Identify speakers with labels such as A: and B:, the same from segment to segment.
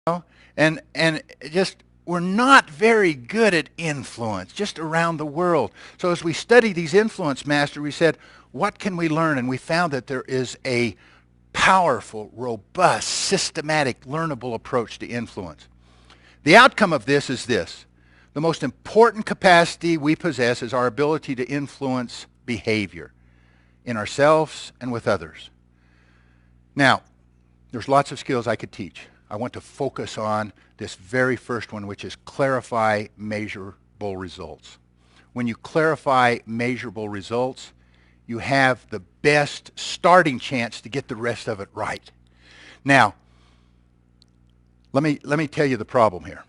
A: know? And just we're not very good at influence just around the world. So as we study these influence masters, we said, what can we learn? And we found that there is a powerful, robust, systematic, learnable approach to influence. The outcome of this is this. The most important capacity we possess is our ability to influence behavior in ourselves and with others. Now, there's lots of skills I could teach. I want to focus on this very first one, which is clarify measurable results. When you clarify measurable results, you have the best starting chance to get the rest of it right. Now, let me tell you the problem here.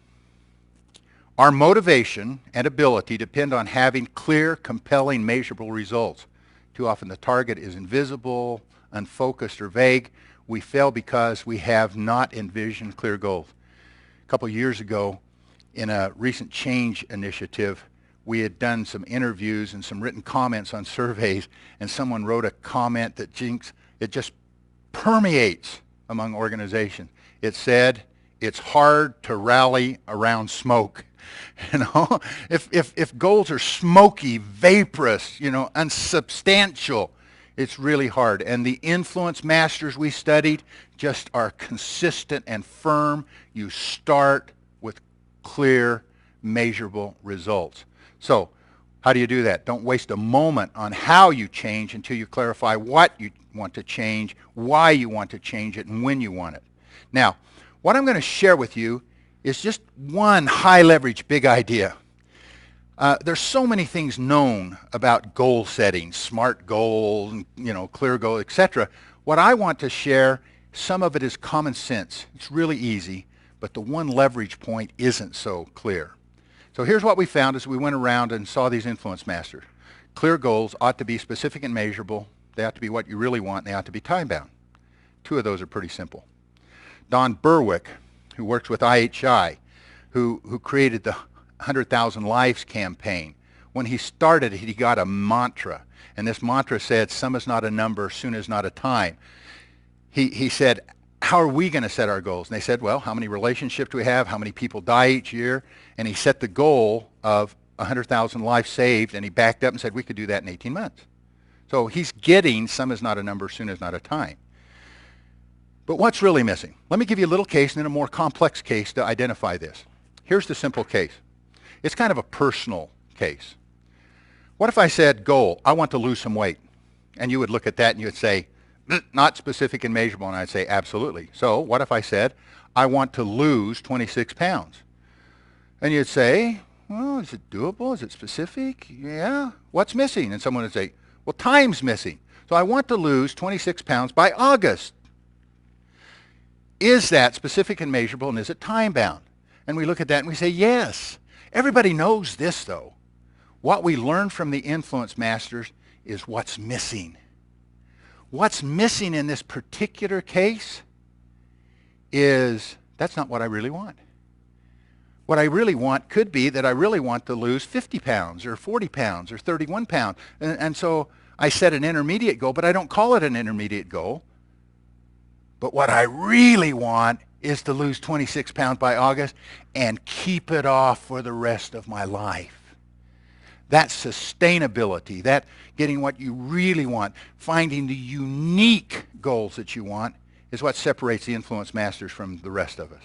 A: Our motivation and ability depend on having clear, compelling, measurable results. Too often the target is invisible, unfocused, or vague. We fail because we have not envisioned clear goals. A couple years ago, in a recent change initiative, we had done some interviews and some written comments on surveys, and someone wrote a comment that it just permeates among organizations. It said, it's hard to rally around smoke. You know, if goals are smoky, vaporous, unsubstantial, it's really hard. And the influence masters we studied just are consistent and firm. You start with clear, measurable results. So how do you do that? Don't waste a moment on how you change until you clarify what you want to change, why you want to change it, and when you want it. Now, what I'm going to share with you is just one high leverage big idea. There's so many things known about goal setting, SMART goals, clear goals, etc. What I want to share, some of it is common sense. It's really easy, but the one leverage point isn't so clear. So here's what we found as we went around and saw these influence masters. Clear goals ought to be specific and measurable. They ought to be what you really want, and they ought to be time-bound. Two of those are pretty simple. Don Berwick, who works with IHI, who created the 100,000 Lives campaign. When he started, he got a mantra, and this mantra said, "Some is not a number, soon is not a time." He said, how are we going to set our goals? And they said, well, how many relationships do we have? How many people die each year? And he set the goal of 100,000 lives saved, and he backed up and said we could do that in 18 months. So he's getting some is not a number, soon is not a time. But what's really missing? Let me give you a little case and then a more complex case to identify this. Here's the simple case. It's kind of a personal case. What if I said, goal, I want to lose some weight? And you would look at that and you would say, not specific and measurable, and I'd say, absolutely. So what if I said, I want to lose 26 pounds? And you'd say, well, is it doable? Is it specific? Yeah. What's missing? And someone would say, well, time's missing. So I want to lose 26 pounds by August. Is that specific and measurable, and is it time-bound? And we look at that and we say, yes. Everybody knows this, though. What we learn from the influence masters is what's missing. What's missing in this particular case is that's not what I really want. What I really want could be that I really want to lose 50 pounds or 40 pounds or 31 pounds. And so I set an intermediate goal, but I don't call it an intermediate goal. But what I really want is to lose 26 pounds by August and keep it off for the rest of my life. That sustainability, that getting what you really want, finding the unique goals that you want, is what separates the influence masters from the rest of us.